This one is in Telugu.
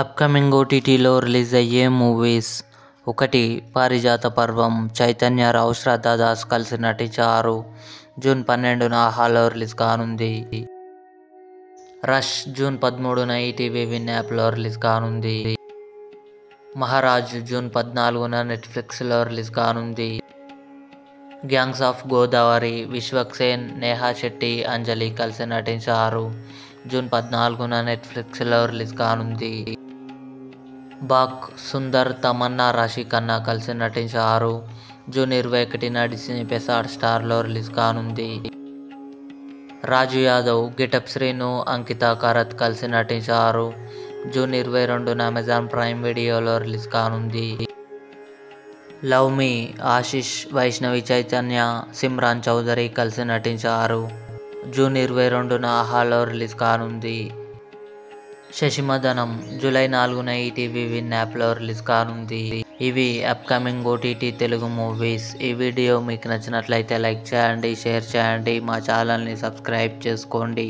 అప్కమింగ్ ఓటీటీలో రిలీజ్ అయ్యే మూవీస్: 1. పారిజాత పర్వం. చైతన్యరావు, శ్రద్ధా దాస్ కలిసి నటించారు. జూన్ 12న ఆహాలో రిలీజ్ కానుంది. రష్ జూన్ 13న ఈటీవీ విన్ యాప్లో రిలీజ్ కానుంది. మహారాజ్ జూన్ 14న నెట్ఫ్లిక్స్లో రిలీజ్ కానుంది. Gangs of Godavari. విశ్వక్సేన్, నేహా శెట్టి, అంజలి కలిసి నటించారు. జూన్ 14న నెట్ఫ్లిక్స్లో రిలీజ్ కానుంది. బాక్. సుందర్, తమన్నా, రాశి ఖన్నా కలిసి నటించారు. జూన్ 21న డిస్నీ ప్లస్ హాట్‌స్టార్లో రిలీజ్ కానుంది. రాజు యాదవ్, గెటప్ శ్రీను, అంకిత కారత్ కలిసి నటించారు. జూన్ 22న అమెజాన్ ప్రైమ్ వీడియోలో రిలీజ్ కానుంది. Love Me. ఆశిష్, వైష్ణవి చైతన్య, సిమ్రాన్ చౌదరి కలిసి నటించారు. జూన్ 22న ఆహాలో రిలీజ్ కానుంది. శశిమదనం జూలై 4న ఈటీవీ విన్ యాప్లో రిలీజ్ కానుంది. ఇవి అప్కమింగ్ ఓటీటీ తెలుగు మూవీస్. ఈ వీడియో మీకు నచ్చినట్లయితే లైక్ చేయండి, షేర్ చేయండి, మా ఛానల్ని సబ్స్క్రైబ్ చేసుకోండి.